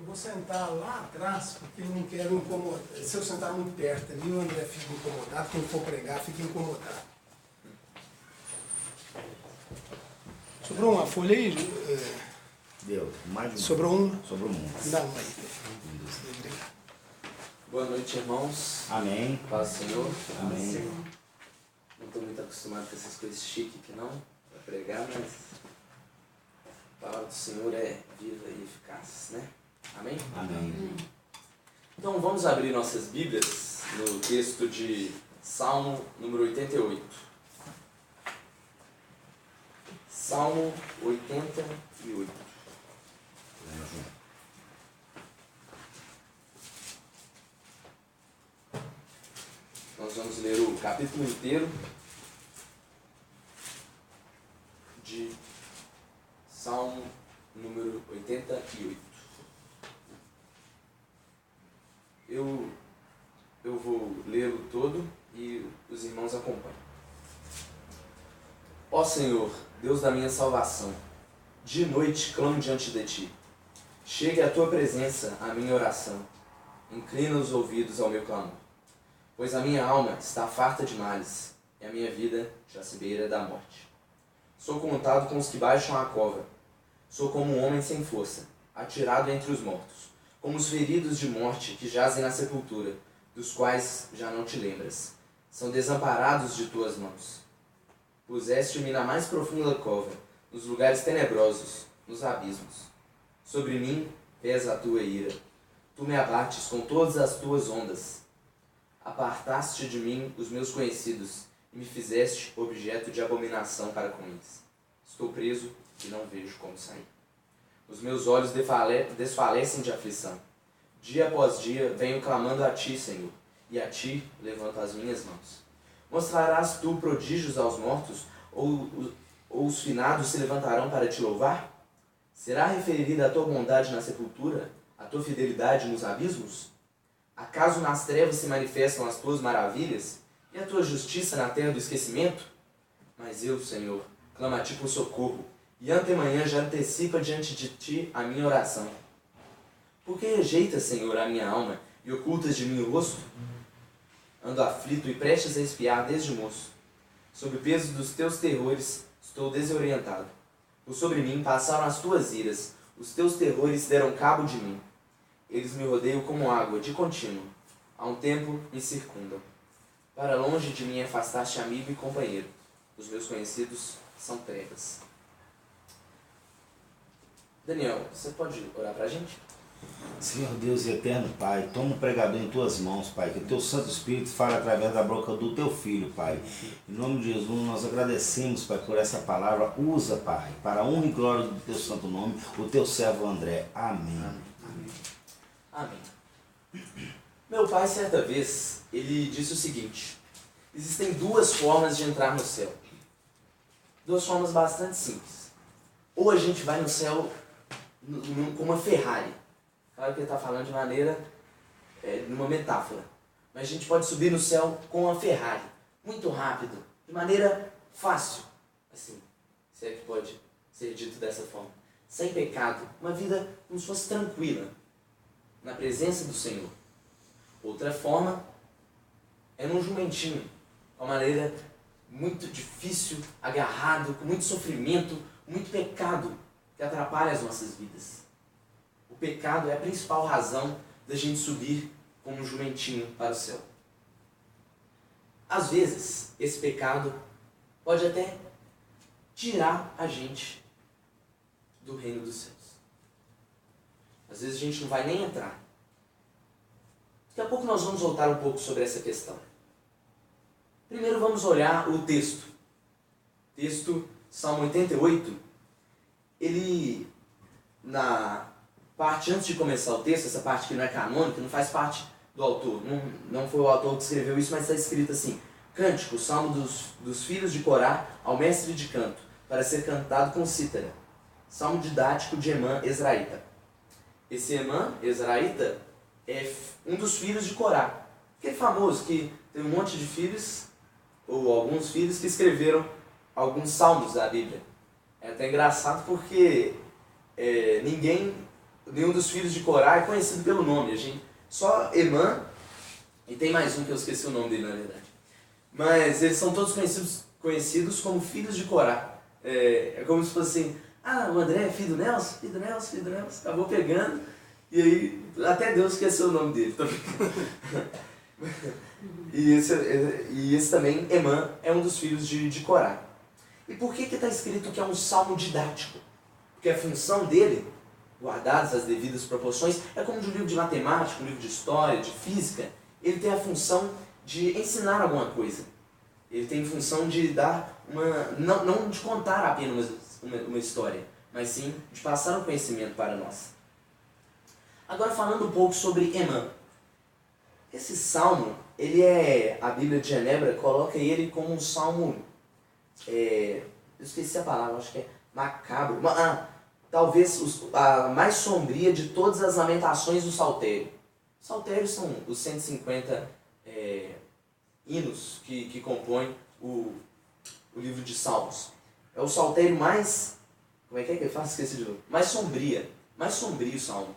Eu vou sentar lá atrás, porque eu não quero incomodar. Se eu sentar muito perto ali, o André fica incomodado. Quem for pregar fica incomodado. Sobrou uma folha aí? Deu, mais de uma. Sobrou uma? Sobrou uma. Dá uma aí. Obrigado. Boa noite, irmãos. Amém. Paz do Senhor. Amém. Não estou muito acostumado com essas coisas chiques aqui não, para pregar, mas a palavra do Senhor é viva e eficaz, né? Amém? Amém. Então vamos abrir nossas Bíblias no texto de Salmo número 88. Salmo 88. Nós vamos ler o capítulo inteiro de Salmo número 88. Eu vou lê-lo todo e os irmãos acompanham. Ó Senhor, Deus da minha salvação, de noite clamo diante de Ti. Chegue à Tua presença a minha oração. Inclina os ouvidos ao meu clamor. Pois a minha alma está farta de males, e a minha vida já se beira da morte. Sou contado com os que baixam a cova. Sou como um homem sem força, atirado entre os mortos, como os feridos de morte que jazem na sepultura, dos quais já não te lembras. São desamparados de tuas mãos. Puseste-me na mais profunda cova, nos lugares tenebrosos, nos abismos. Sobre mim pesa a tua ira. Tu me abates com todas as tuas ondas. Apartaste de mim os meus conhecidos e me fizeste objeto de abominação para com eles. Estou preso e não vejo como sair. Os meus olhos desfalecem de aflição. Dia após dia venho clamando a Ti, Senhor, e a Ti levanto as minhas mãos. Mostrarás Tu prodígios aos mortos, ou os finados se levantarão para Te louvar? Será referida a Tua bondade na sepultura, a Tua fidelidade nos abismos? Acaso nas trevas se manifestam as Tuas maravilhas, e a Tua justiça na terra do esquecimento? Mas eu, Senhor, clamo a Ti por socorro, e antemanhã já antecipa diante de Ti a minha oração. Por que rejeitas, Senhor, a minha alma, e ocultas de mim o rosto? Ando aflito e prestes a espiar desde moço. Sob o peso dos Teus terrores, estou desorientado. Por sobre mim passaram as Tuas iras, os Teus terrores deram cabo de mim. Eles me rodeiam como água, de contínuo. Há um tempo me circundam. Para longe de mim afastaste amigo e companheiro. Os meus conhecidos são trevas. Daniel, você pode orar pra gente? Senhor Deus e eterno Pai, toma o pregador em Tuas mãos, Pai, que o Teu Santo Espírito fale através da boca do Teu Filho, Pai. Em nome de Jesus, nós agradecemos, Pai, por essa palavra. Usa, Pai, para a honra e glória do Teu santo nome, o Teu servo André. Amém. Amém. Amém. Meu pai, certa vez, ele disse o seguinte: existem duas formas de entrar no céu. Duas formas bastante simples. Ou a gente vai no céu com uma Ferrari. Claro que ele está falando de maneira, numa metáfora. Mas a gente pode subir no céu com uma Ferrari, muito rápido, de maneira fácil. Assim, se é que pode ser dito dessa forma. Sem pecado, uma vida como se fosse tranquila, na presença do Senhor. Outra forma é num jumentinho, uma maneira muito difícil, agarrado, com muito sofrimento, muito pecado que atrapalha as nossas vidas. O pecado é a principal razão da gente subir como um jumentinho para o céu. Às vezes, esse pecado pode até tirar a gente do reino dos céus. Às vezes a gente não vai nem entrar. Daqui a pouco nós vamos voltar um pouco sobre essa questão. Primeiro vamos olhar o texto. Texto, Salmo 88, ele, na parte antes de começar o texto, essa parte que não é canônica, não faz parte do autor, não foi o autor que escreveu isso, mas está escrito assim: Cântico, Salmo dos filhos de Corá ao mestre de canto, para ser cantado com cítara. Salmo didático de Emã, Ezraíta. Esse Emã, Ezraíta, é um dos filhos de Corá. Aquele famoso que tem um monte de filhos, ou alguns filhos, que escreveram alguns salmos da Bíblia. É até engraçado porque ninguém nenhum dos filhos de Corá é conhecido pelo nome. Só Emã, e tem mais um que eu esqueci o nome dele, na verdade. Mas eles são todos conhecidos como filhos de Corá. É como se fosse assim, o André é filho do Nelson, filho do Nelson, filho do Nelson. Acabou pegando, e aí até Deus esqueceu o nome dele. E esse também, Emã, é um dos filhos de Corá. E por que está escrito que é um salmo didático? Porque a função dele, guardadas as devidas proporções, é como de um livro de matemática, um livro de história, de física. Ele tem a função de ensinar alguma coisa. Ele tem a função de dar não de contar apenas uma história, mas sim de passar um conhecimento para nós. Agora falando um pouco sobre Emã. Esse salmo, a Bíblia de Genebra coloca ele como um salmo, eu esqueci a palavra, acho que é macabro, talvez a mais sombria de todas as lamentações do Saltério. Os Saltérios são os 150 hinos que compõem o livro de Salmos. É o Saltério mais, como é que ele fala? Esqueci de novo. Mais sombrio o salmo.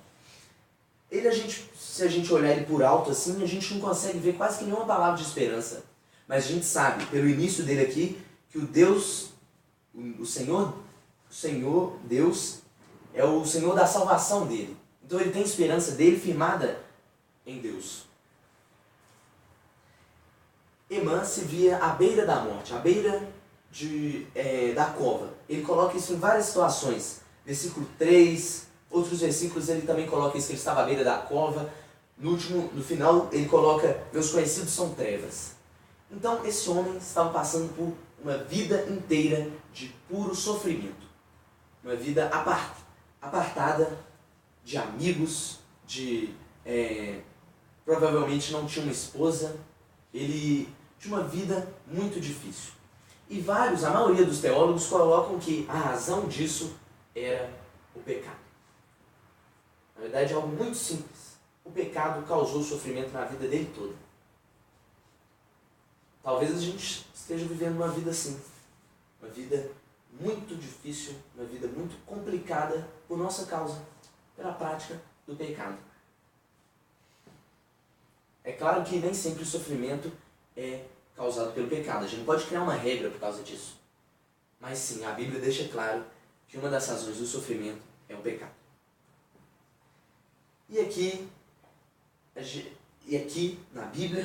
Se a gente olhar ele por alto assim, a gente não consegue ver quase que nenhuma palavra de esperança. Mas a gente sabe, pelo início dele aqui, que o Senhor Deus, é o Senhor da salvação dele. Então ele tem esperança dele firmada em Deus. Emã se via à beira da morte, à beira da cova. Ele coloca isso em várias situações. Versículo 3... Outros versículos ele também coloca isso, que ele estava à beira da cova. No final ele coloca, meus conhecidos são trevas. Então esse homem estava passando por uma vida inteira de puro sofrimento. Uma vida apartada de amigos, provavelmente não tinha uma esposa. Ele tinha uma vida muito difícil. E a maioria dos teólogos colocam que a razão disso era o pecado. Na verdade é algo muito simples. O pecado causou sofrimento na vida dele toda. Talvez a gente esteja vivendo uma vida assim. Uma vida muito difícil, uma vida muito complicada por nossa causa, pela prática do pecado. É claro que nem sempre o sofrimento é causado pelo pecado. A gente não pode criar uma regra por causa disso. Mas sim, a Bíblia deixa claro que uma das razões do sofrimento é o pecado. E aqui na Bíblia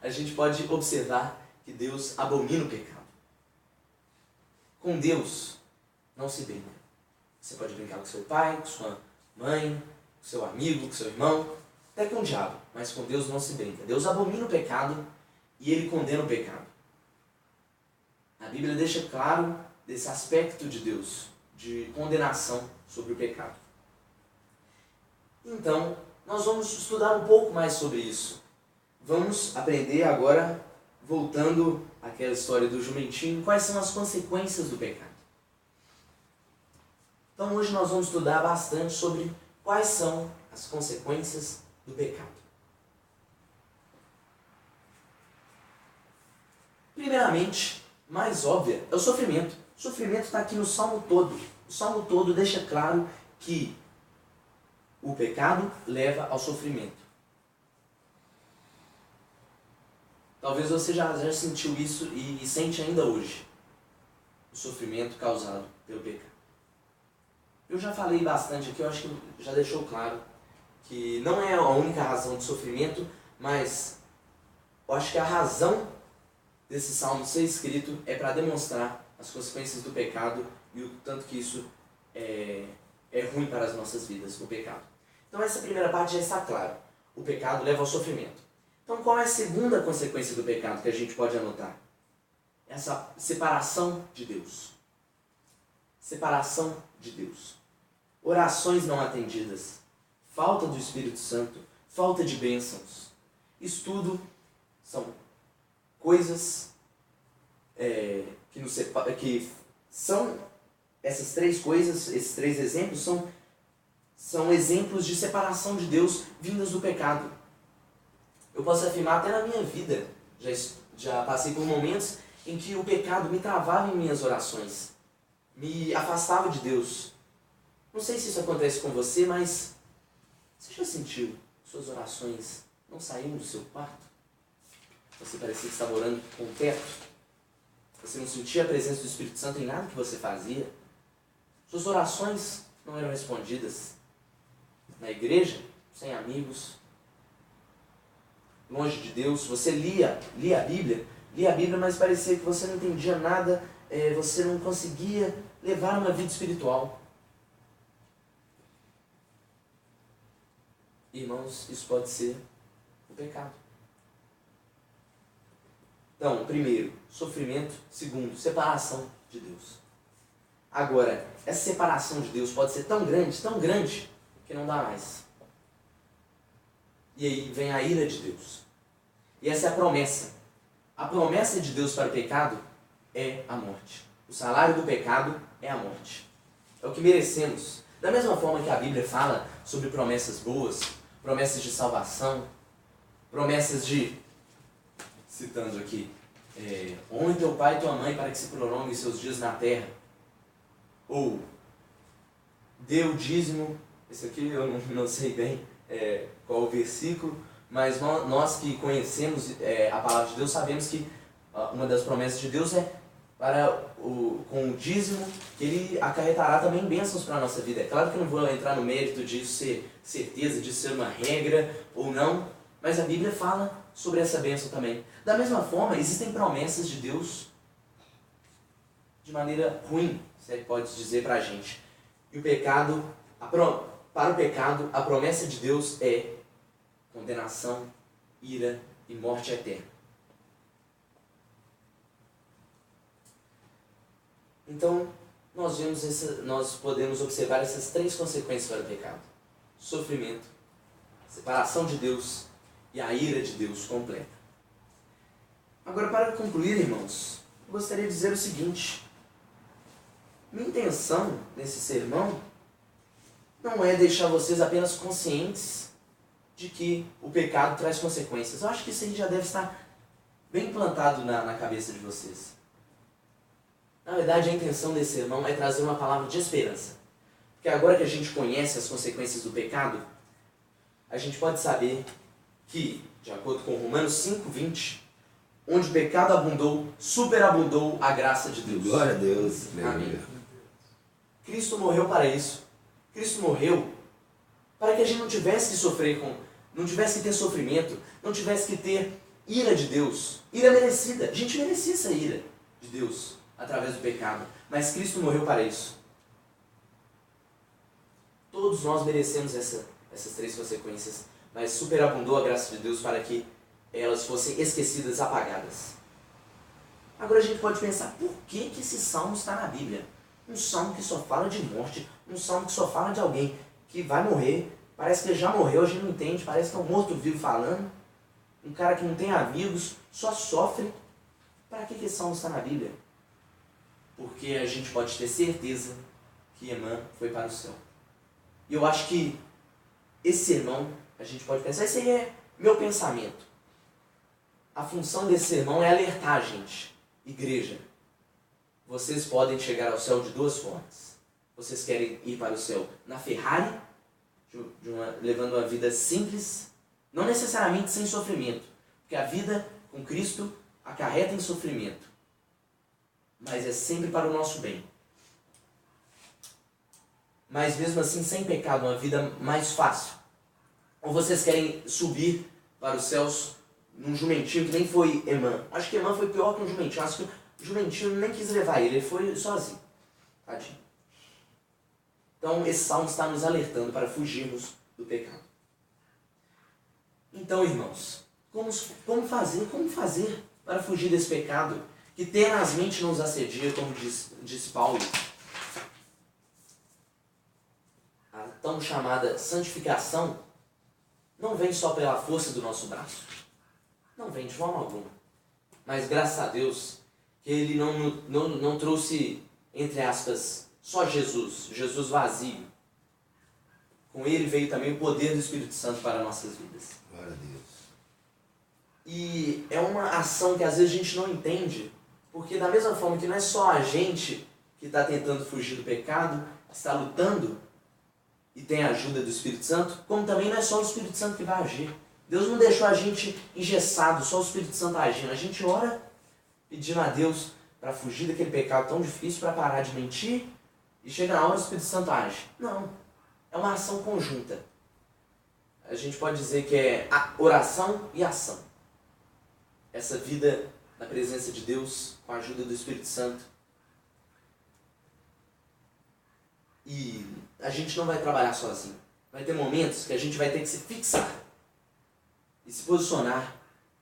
a gente pode observar que Deus abomina o pecado. Com Deus não se brinca. Você pode brincar com seu pai, com sua mãe, com seu amigo, com seu irmão, até com o diabo, mas com Deus não se brinca. Deus abomina o pecado e ele condena o pecado. A Bíblia deixa claro desse aspecto de Deus, de condenação sobre o pecado. Então, nós vamos estudar um pouco mais sobre isso. Vamos aprender agora, voltando àquela história do jumentinho, quais são as consequências do pecado. Então hoje nós vamos estudar bastante sobre quais são as consequências do pecado. Primeiramente, mais óbvia, é o sofrimento. O sofrimento está aqui no Salmo todo. O Salmo todo deixa claro que o pecado leva ao sofrimento. Talvez você já sentiu isso e sente ainda hoje. O sofrimento causado pelo pecado. Eu já falei bastante aqui, eu acho que já deixou claro que não é a única razão do sofrimento, mas eu acho que a razão desse salmo ser escrito é para demonstrar as consequências do pecado e o tanto que isso é ruim para as nossas vidas, o pecado. Então essa primeira parte já está clara. O pecado leva ao sofrimento. Então qual é a segunda consequência do pecado que a gente pode anotar? Essa separação de Deus. Separação de Deus. Orações não atendidas. Falta do Espírito Santo. Falta de bênçãos. Isso tudo são coisas que são essas três coisas, esses três exemplos são exemplos de separação de Deus vindas do pecado. Eu posso afirmar até na minha vida, já passei por momentos em que o pecado me travava em minhas orações, me afastava de Deus. Não sei se isso acontece com você, mas Você já sentiu suas orações não saíram do seu quarto? Você parecia que estava orando com o teto? Você não sentia a presença do Espírito Santo em nada que você fazia? Suas orações não eram respondidas na igreja, sem amigos, longe de Deus. Você lia a Bíblia, mas parecia que você não entendia nada, você não conseguia levar uma vida espiritual. Irmãos, isso pode ser o pecado. Então, primeiro, sofrimento. Segundo, separação de Deus. Agora, essa separação de Deus pode ser tão grande, que não dá mais. E aí vem a ira de Deus. E essa é a promessa. A promessa de Deus para o pecado é a morte. O salário do pecado é a morte. É o que merecemos. Da mesma forma que a Bíblia fala sobre promessas boas, promessas de salvação, promessas de, citando aqui, honre teu pai e tua mãe para que se prolonguem seus dias na terra. Ou, dê o dízimo, esse aqui eu não sei bem qual o versículo, mas nós que conhecemos a palavra de Deus sabemos que uma das promessas de Deus é com o dízimo, que ele acarretará também bênçãos para a nossa vida. É claro que eu não vou entrar no mérito disso ser certeza, de ser uma regra ou não, mas a Bíblia fala sobre essa bênção também. Da mesma forma, existem promessas de Deus de maneira ruim, se é que pode dizer para a gente. E o pecado, para o pecado, a promessa de Deus é condenação, ira e morte eterna. Então, nós podemos observar essas três consequências para o pecado: sofrimento, separação de Deus e a ira de Deus completa. Agora, para concluir, irmãos, eu gostaria de dizer o seguinte: minha intenção nesse sermão não é deixar vocês apenas conscientes de que o pecado traz consequências. Eu acho que isso aí já deve estar bem implantado na cabeça de vocês. Na verdade, a intenção desse sermão é trazer uma palavra de esperança. Porque agora que a gente conhece as consequências do pecado, a gente pode saber que, de acordo com Romanos 5:20, onde o pecado abundou, superabundou a graça de Deus. Glória a Deus. Amém. Cristo morreu para isso. Cristo morreu para que a gente não tivesse que sofrer não tivesse que ter sofrimento, não tivesse que ter ira de Deus. Ira merecida. A gente merecia essa ira de Deus através do pecado. Mas Cristo morreu para isso. Todos nós merecemos essas três consequências, mas superabundou a graça de Deus para que elas fossem esquecidas, apagadas. Agora a gente pode pensar, por que esse salmo está na Bíblia? Um salmo que só fala de morte, um salmo que só fala de alguém que vai morrer, parece que ele já morreu, a gente não entende, parece que é um morto-vivo falando, um cara que não tem amigos, só sofre. Para que esse salmo está na Bíblia? Porque a gente pode ter certeza que Emã foi para o céu. E eu acho que esse sermão, a gente pode pensar, esse aí é meu pensamento. A função desse sermão é alertar a gente, igreja. Vocês podem chegar ao céu de duas formas. Vocês querem ir para o céu na Ferrari, levando uma vida simples, não necessariamente sem sofrimento, porque a vida com Cristo acarreta em sofrimento, mas é sempre para o nosso bem. Mas mesmo assim, sem pecado, uma vida mais fácil. Ou vocês querem subir para os céus num jumentinho que nem foi Emã. Acho que Emã foi pior que um jumentinho. Acho que o jumentinho nem quis levar ele foi sozinho. Tadinho. Então esse salmo está nos alertando para fugirmos do pecado. Então, irmãos, como fazer para fugir desse pecado que tenazmente nos assedia, como disse Paulo? A tão chamada santificação não vem só pela força do nosso braço. Não vem de forma alguma. Mas graças a Deus que Ele não trouxe, entre aspas, só Jesus vazio. Com Ele veio também o poder do Espírito Santo para nossas vidas. Glória a Deus. E é uma ação que às vezes a gente não entende, porque da mesma forma que não é só a gente que está tentando fugir do pecado, que está lutando, e tem a ajuda do Espírito Santo, como também não é só o Espírito Santo que vai agir. Deus não deixou a gente engessado, só o Espírito Santo agindo. A gente ora pedindo a Deus para fugir daquele pecado tão difícil, para parar de mentir, e chega na hora o Espírito Santo age. Não, é uma ação conjunta. A gente pode dizer que é a oração e ação. Essa vida na presença de Deus, com a ajuda do Espírito Santo. E a gente não vai trabalhar sozinho. Vai ter momentos que a gente vai ter que se fixar e se posicionar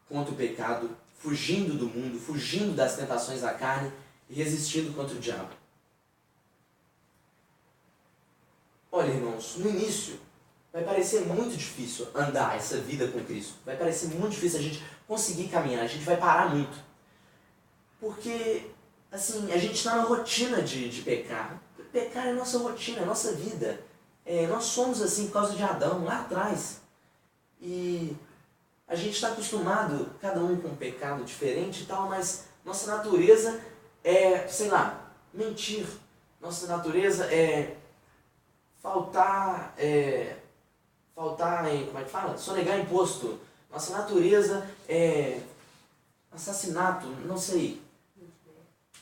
contra o pecado, fugindo do mundo, fugindo das tentações da carne e resistindo contra o diabo. Olha, irmãos, no início vai parecer muito difícil andar essa vida com Cristo. Vai parecer muito difícil a gente conseguir caminhar, a gente vai parar muito. Porque, assim, a gente está na rotina de pecar. Pecar é nossa rotina, é nossa vida. Nós somos assim por causa de Adão, lá atrás. E a gente está acostumado, cada um com um pecado diferente e tal, mas nossa natureza é, sei lá, mentir. Nossa natureza é faltar como é que fala? Sonegar imposto. Nossa natureza é assassinato, não sei.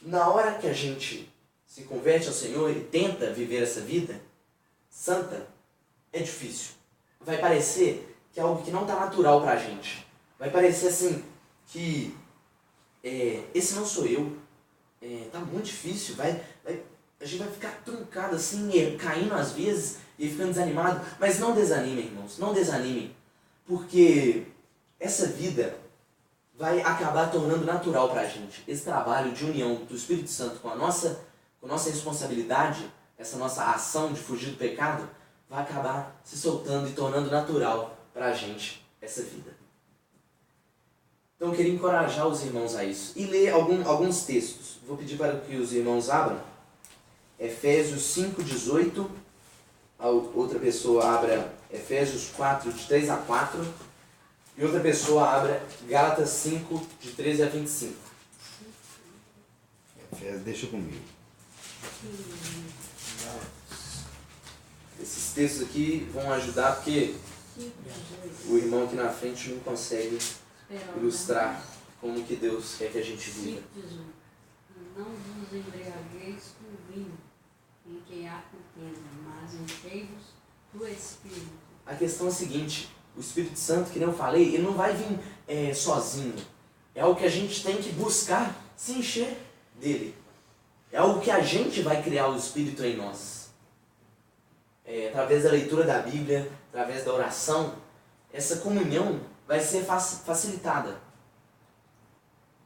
Na hora que a gente se converte ao Senhor e tenta viver essa vida santa, é difícil. Vai parecer que é algo que não está natural pra gente. Vai parecer assim que esse não sou eu. Tá muito difícil. A gente vai ficar truncado assim, caindo às vezes e ficando desanimado. Mas não desanimem, irmãos. Não desanimem. Porque essa vida vai acabar tornando natural pra gente. Esse trabalho de união do Espírito Santo com a nossa responsabilidade, essa nossa ação de fugir do pecado, vai acabar se soltando e tornando natural pra gente essa vida. Então eu queria encorajar os irmãos a isso. E ler alguns textos. Vou pedir para que os irmãos abram Efésios 5:18. A outra pessoa abra Efésios 4, de 3 a 4. E outra pessoa abra Gálatas 5, de 13 a 25. Efésios, deixa comigo. Esses textos aqui vão ajudar porque o irmão aqui na frente não consegue ilustrar como que Deus quer que a gente viva. Não vos embriagueis com vinho, em que há contenda, mas enchei-vos do Espírito. A questão é a seguinte: o Espírito Santo, que nem eu falei, ele não vai vir sozinho. É algo que a gente tem que buscar se encher dele. É algo que a gente vai criar o Espírito em nós. Através da leitura da Bíblia, através da oração, essa comunhão vai ser facilitada.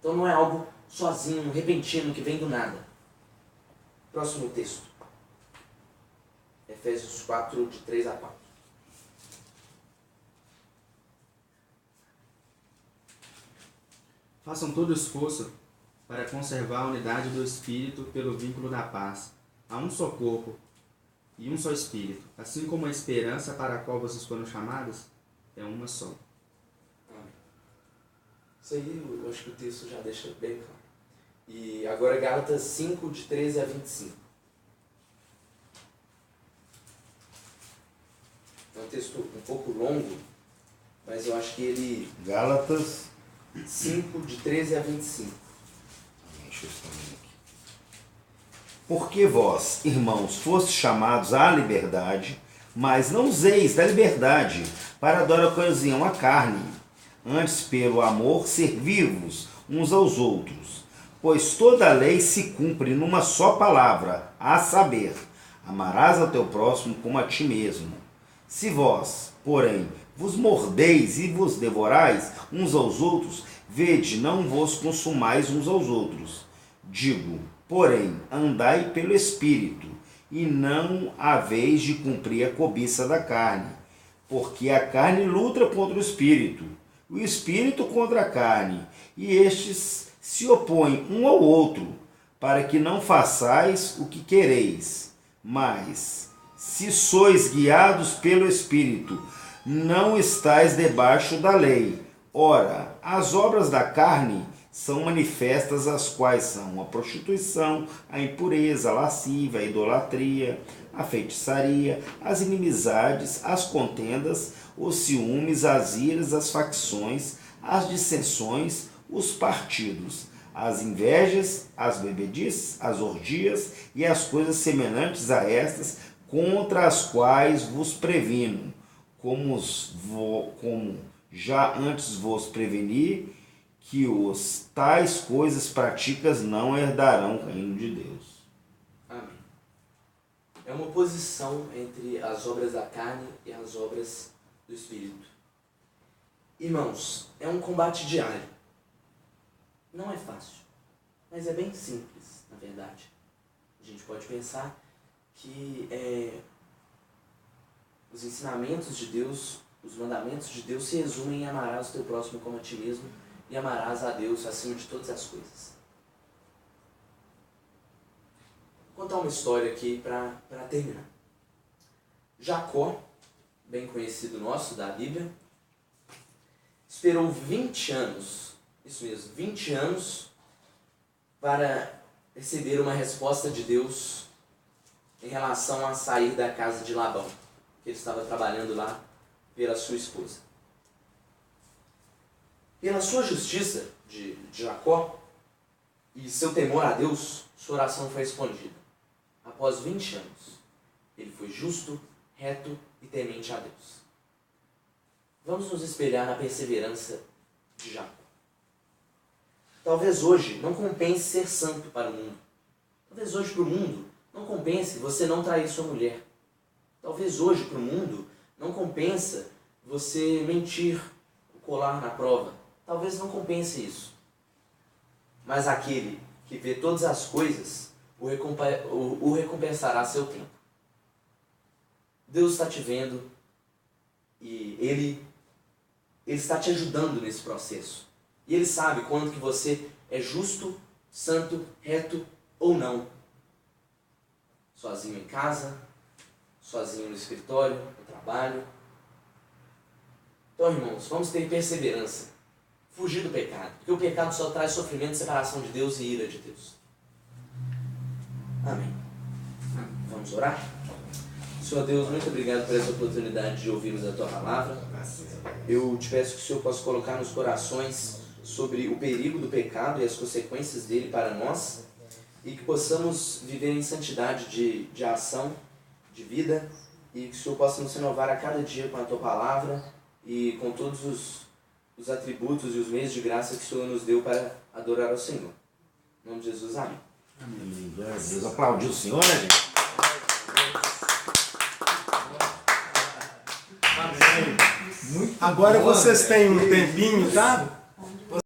Então não é algo sozinho, repentino, que vem do nada. Próximo texto. Efésios 4, de 3 a 4. Façam todo esforço para conservar a unidade do Espírito pelo vínculo da paz. Há um só corpo e um só Espírito, assim como a esperança para a qual vocês foram chamados é uma só. Isso aí eu acho que o texto já deixa bem claro. E agora Gálatas 5, de 13 a 25. É um texto um pouco longo, mas eu acho que ele... Gálatas 5, de 13 a 25. Deixa eu escrever aqui. Porque vós, irmãos, fostes chamados à liberdade, mas não useis da liberdade para dar ocasião à carne, antes pelo amor servi-vos uns aos outros. Pois toda a lei se cumpre numa só palavra, a saber, amarás ao teu próximo como a ti mesmo. Se vós, porém, vos mordeis e vos devorais uns aos outros, vede, não vos consumais uns aos outros. Digo, porém, andai pelo Espírito, e não haveis de cumprir a cobiça da carne, porque a carne luta contra o Espírito, o Espírito contra a carne, e estes se opõem um ao outro, para que não façais o que quereis. Mas, se sois guiados pelo Espírito, não estais debaixo da lei. Ora, as obras da carne são manifestas, as quais são a prostituição, a impureza, a lascívia, a idolatria, a feitiçaria, as inimizades, as contendas, os ciúmes, as iras, as facções, as dissensões, os partidos, as invejas, as bebedices, as orgias e as coisas semelhantes a estas, contra as quais vos previno, como já antes vos preveni, que os tais coisas praticas não herdarão o reino de Deus. Amém. É uma oposição entre as obras da carne e as obras do Espírito. Irmãos, é um combate diário. Não é fácil, mas é bem simples, na verdade. A gente pode pensar que os ensinamentos de Deus, os mandamentos de Deus se resumem em amarás o teu próximo como a ti mesmo e amarás a Deus acima de todas as coisas. Vou contar uma história aqui para terminar. Jacó, bem conhecido nosso da Bíblia, esperou 20 anos, isso mesmo, 20 anos para receber uma resposta de Deus em relação a sair da casa de Labão, que ele estava trabalhando lá pela sua esposa. Pela sua justiça de Jacó e seu temor a Deus, sua oração foi respondida. Após 20 anos, ele foi justo, reto e temente a Deus. Vamos nos espelhar na perseverança de Jacó. Talvez hoje não compense ser santo para o mundo. Talvez hoje para o mundo não compense você não trair sua mulher. Talvez hoje para o mundo não compensa você mentir, colar na prova. Talvez não compense isso. Mas aquele que vê todas as coisas o recompensará a seu tempo. Deus está te vendo e Ele está te ajudando nesse processo. E Ele sabe quando que você é justo, santo, reto ou não. Sozinho em casa, sozinho no escritório, no trabalho. Então, irmãos, vamos ter perseverança. Fugir do pecado. Porque o pecado só traz sofrimento, separação de Deus e ira de Deus. Amém. Vamos orar? Senhor Deus, muito obrigado por essa oportunidade de ouvirmos a Tua palavra. Eu te peço que o Senhor possa colocar nos corações sobre o perigo do pecado e as consequências dele para nós, e que possamos viver em santidade de ação, de vida, e que o Senhor possa nos renovar a cada dia com a Tua palavra e com todos os atributos e os meios de graça que o Senhor nos deu para adorar ao Senhor. Em nome de Jesus, amém. Amém. Deus aplaudiu o Senhor, né, gente? Agora vocês têm um tempinho, tá?